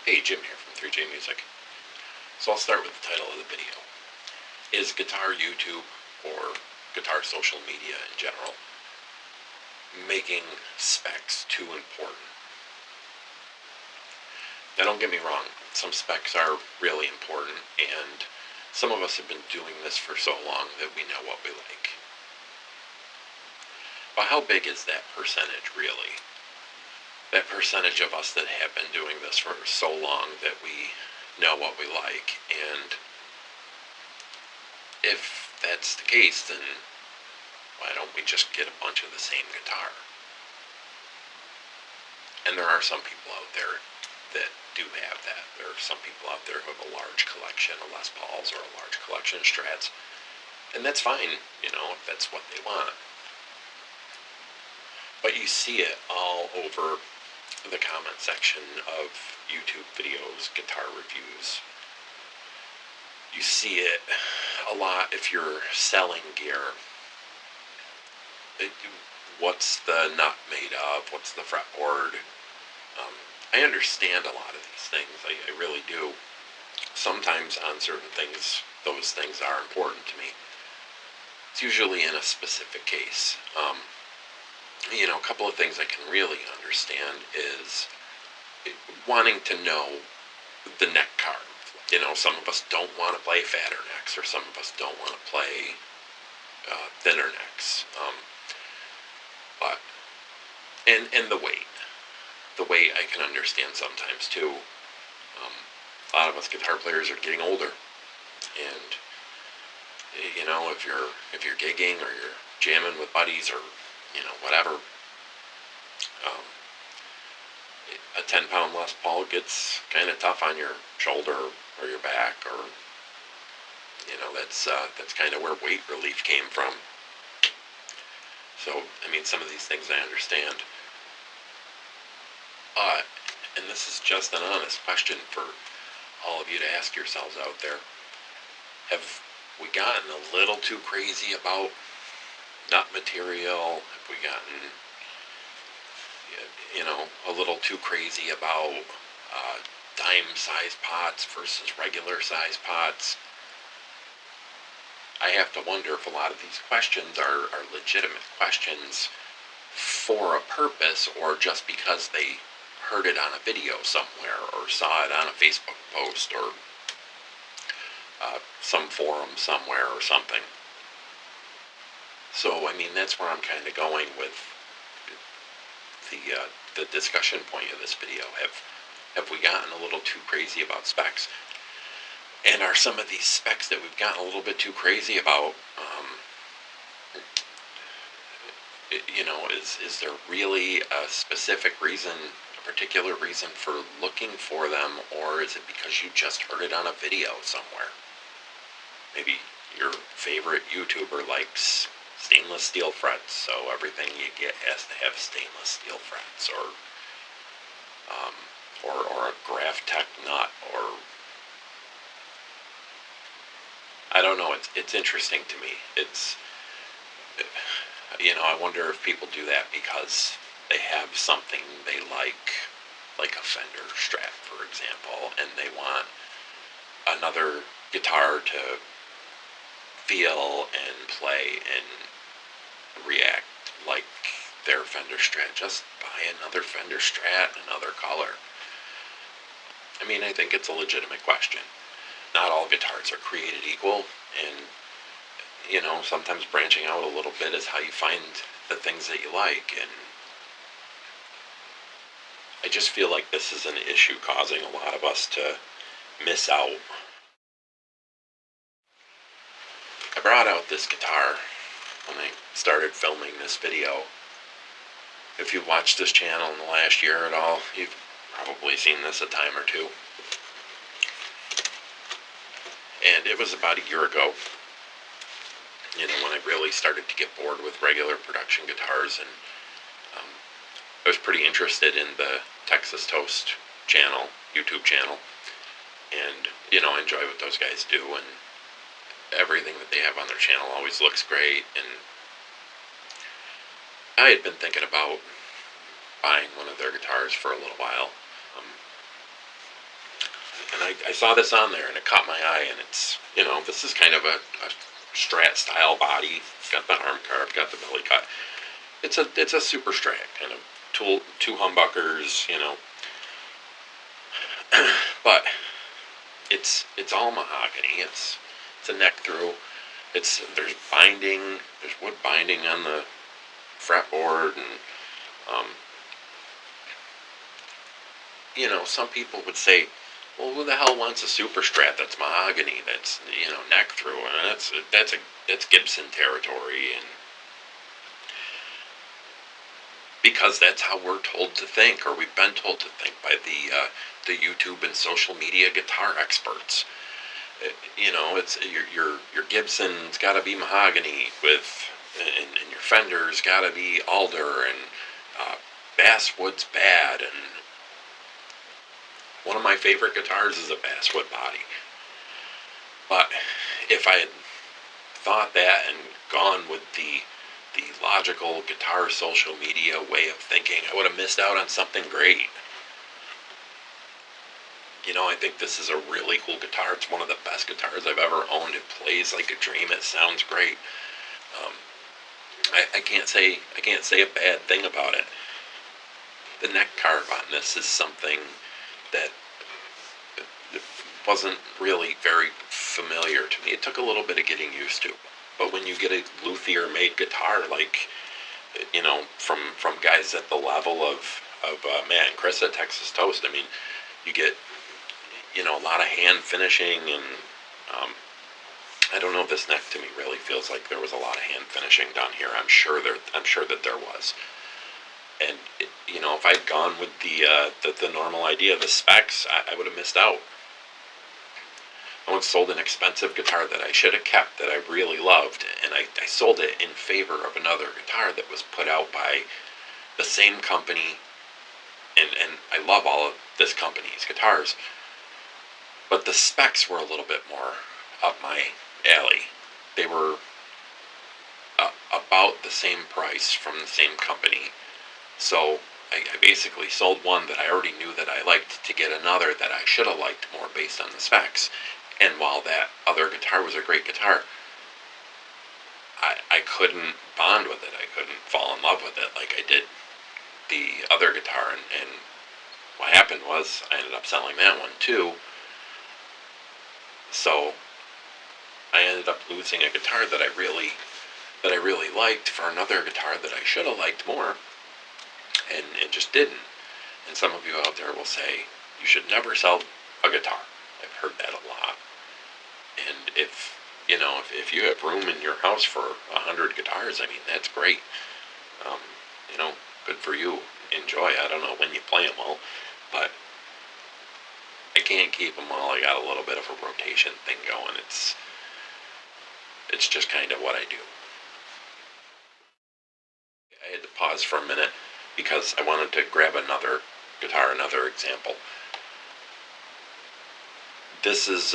Hey, Jim here from 3J Music. So I'll start with the title of the video. Is guitar YouTube, or guitar social media in general, making specs too important? Now don't get me wrong, some specs are really important, and some of us have been doing this for so long that we know what we like. But how big is that percentage really? That percentage of us that have been doing this for so long that we know what we like, and if that's the case, then why don't we just get a bunch of the same guitar? And there are some people out there that do have that. There are some people out there who have a large collection of Les Pauls or a large collection of Strats. And that's fine, if that's what they want. But you see it all over the comment section of YouTube videos, guitar reviews. You see it a lot if you're selling gear. What's the nut made of? What's the fretboard? I understand a lot of these things. I really do. Sometimes on certain things, those things are important to me. It's usually in a specific case. A couple of things I can really understand is wanting to know the neck carve. Some of us don't want to play fatter necks, or some of us don't want to play thinner necks. But and the weight. The weight I can understand sometimes too. A lot of us guitar players are getting older, and if you're gigging or you're jamming with buddies or whatever, a 10-pound Les Paul gets kind of tough on your shoulder or your back, or that's kind of where weight relief came from. So some of these things I understand. And this is just an honest question for all of you to ask yourselves out there. Have we gotten a little too crazy about nut material? Have we gotten, a little too crazy about dime-sized pots versus regular-sized pots? I have to wonder if a lot of these questions are legitimate questions for a purpose, or just because they heard it on a video somewhere, or saw it on a Facebook post, or some forum somewhere or something. So that's where I'm kind of going with the discussion point of this video. Have we gotten a little too crazy about specs? And are some of these specs that we've gotten a little bit too crazy about, is there really a specific reason, a particular reason for looking for them, or is it because you just heard it on a video somewhere? Maybe your favorite YouTuber likes stainless steel frets, so everything you get has to have stainless steel frets, or a Graph Tech nut, or I don't know. It's interesting to me. I wonder if people do that because they have something they like a Fender Strat, for example, and they want another guitar to feel and play and react like their Fender Strat. Just buy another Fender Strat, another color. I think it's a legitimate question. Not all guitars are created equal, and sometimes branching out a little bit is how you find the things that you like. And I just feel like this is an issue causing a lot of us to miss out. I brought out this guitar when I started filming this video. If you've watched this channel in the last year at all, you've probably seen this a time or two. And it was about a year ago, when I really started to get bored with regular production guitars, and I was pretty interested in the Texas Toast channel, YouTube channel, and I enjoy what those guys do, and everything that they have on their channel always looks great. And I had been thinking about buying one of their guitars for a little while. And I saw this on there, and it caught my eye, and it's, this is kind of a Strat style body. It's got the arm carved, got the belly cut. It's a super Strat kind of tool, two humbuckers, but it's all mahogany. It's a neck through. There's binding, there's wood binding on the fretboard, and some people would say, well, who the hell wants a super Strat that's mahogany, that's neck through? And that's Gibson territory, and because that's how we're told to think, or we've been told to think by the YouTube and social media guitar experts. It's your Gibson's got to be mahogany and your Fender's got to be alder, and basswood's bad. And one of my favorite guitars is a basswood body. But if I had thought that and gone with the logical guitar social media way of thinking, I would have missed out on something great. I think this is a really cool guitar. It's one of the best guitars I've ever owned. It plays like a dream. It sounds great. I can't say a bad thing about it. The neck carve on this is something that wasn't really very familiar to me. It took a little bit of getting used to. But when you get a luthier-made guitar, like, from guys at the level of Matt and Chris at Texas Toast, I mean, you get, a lot of hand finishing, and I don't know if this neck to me really feels like there was a lot of hand finishing done here. I'm sure that there was. And if I'd gone with the normal idea of the specs, I would have missed out. I once sold an expensive guitar that I should have kept, that I really loved, and I sold it in favor of another guitar that was put out by the same company, and I love all of this company's guitars, but the specs were a little bit more up my alley. They were about the same price from the same company, so I basically sold one that I already knew that I liked to get another that I should have liked more based on the specs. And while that other guitar was a great guitar, I couldn't bond with it. I couldn't fall in love with it like I did the other guitar. And what happened was I ended up selling that one too. So I ended up losing a guitar that I really liked for another guitar that I should have liked more, and it just didn't. And some of you out there will say, you should never sell a guitar. I've heard that a lot. And if you have room in your house for 100 guitars, I mean, that's great. Good for you. Enjoy. I don't know when you play them all, but I can't keep them all. I got a little bit of a rotation thing going. It's just kind of what I do. I had to pause for a minute because I wanted to grab another guitar, another example. This is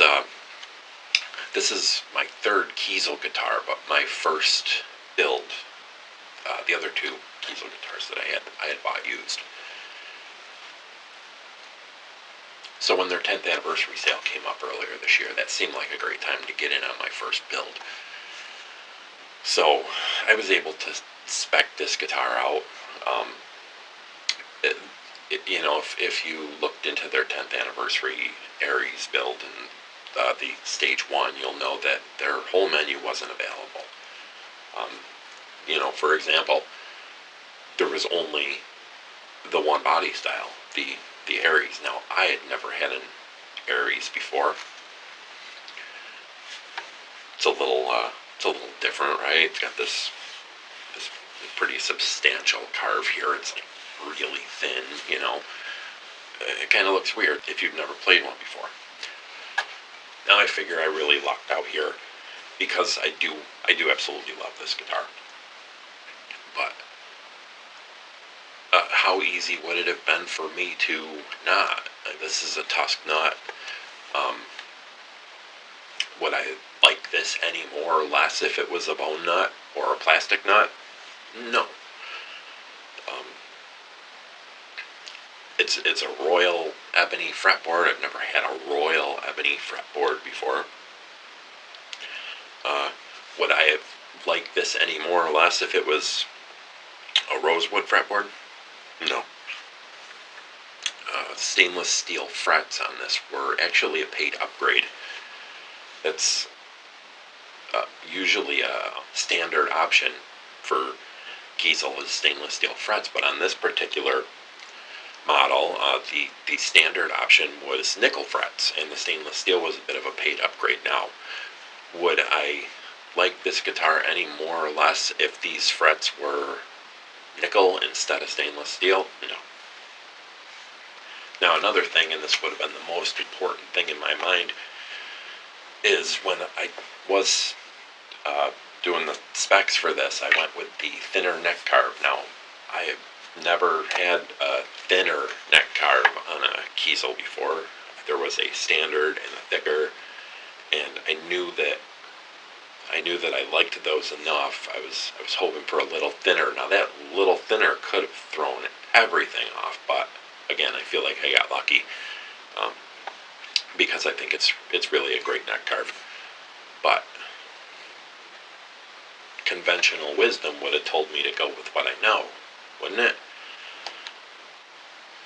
my third Kiesel guitar, but my first build. The other two Kiesel guitars that I had bought used. So when their 10th anniversary sale came up earlier this year, that seemed like a great time to get in on my first build. So I was able to spec this guitar out. If you looked into their 10th anniversary Aries build and the stage 1, you'll know that their whole menu wasn't available. For example, there was only the one body style, the Aries. Now, I had never had an Aries before. It's a little different, right? It's got this pretty substantial carve here. It's like really thin, It kind of looks weird if you've never played one before. Now I figure I really lucked out here because I do absolutely love this guitar. But how easy would it have been for me to not? This is a tusk nut. Would I like this any more or less if it was a bone nut or a plastic nut? No. It's a royal ebony fretboard. I've never had a royal ebony fretboard before. Would I have liked this any more or less if it was a rosewood fretboard? No. Stainless steel frets on this were actually a paid upgrade. It's usually a standard option for Kiesel is stainless steel frets, but on this particular model, the standard option was nickel frets, and the stainless steel was a bit of a paid upgrade. Now, would I like this guitar any more or less if these frets were nickel instead of stainless steel? No. Now, another thing, and this would have been the most important thing in my mind, is when I was doing the specs for this, I went with the thinner neck carve. Now, I have never had a thinner neck carve on a Kiesel before. There was a standard and a thicker, and I knew that I liked those enough. I was hoping for a little thinner. Now, that little thinner could have thrown everything off, but again, I feel like I got lucky because I think it's really a great neck carve. But conventional wisdom would have told me to go with what I know, wouldn't it?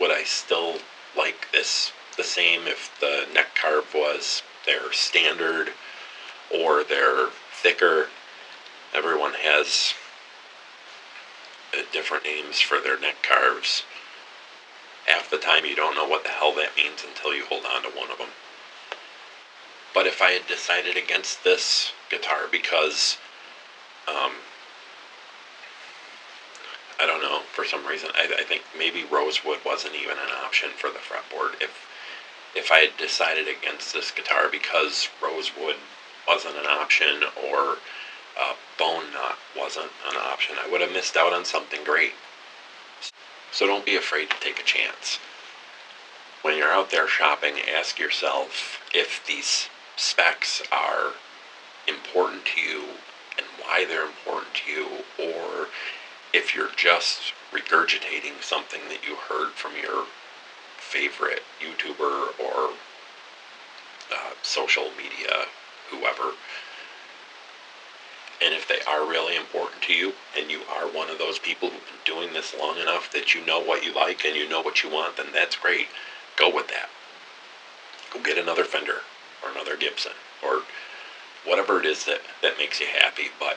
Would I still like this the same if the neck carve was their standard or their thicker? Everyone has different names for their neck carves. Half the time you don't know what the hell that means until you hold on to one of them. But if I had decided against this guitar because I don't know, for some reason, I think maybe rosewood wasn't even an option for the fretboard. If I had decided against this guitar because rosewood wasn't an option or bone knot wasn't an option, I would have missed out on something great. So don't be afraid to take a chance. When you're out there shopping, ask yourself if these specs are important to you and why they're important to you, or if you're just regurgitating something that you heard from your favorite YouTuber or social media, whoever. And if they are really important to you, and you are one of those people who've been doing this long enough that you know what you like and you know what you want, then that's great. Go with that. Go get another Fender or another Gibson or whatever it is that makes you happy. But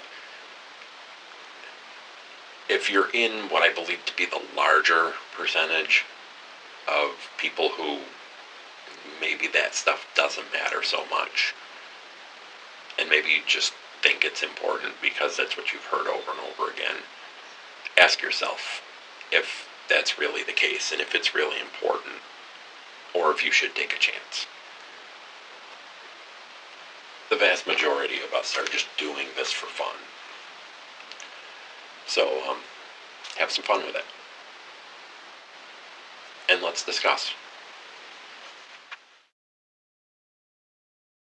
if you're in what I believe to be the larger percentage of people who maybe that stuff doesn't matter so much, and maybe you just think it's important because that's what you've heard over and over again, ask yourself if that's really the case and if it's really important, or if you should take a chance. The vast majority of us are just doing this for fun. So have some fun with it. And let's discuss.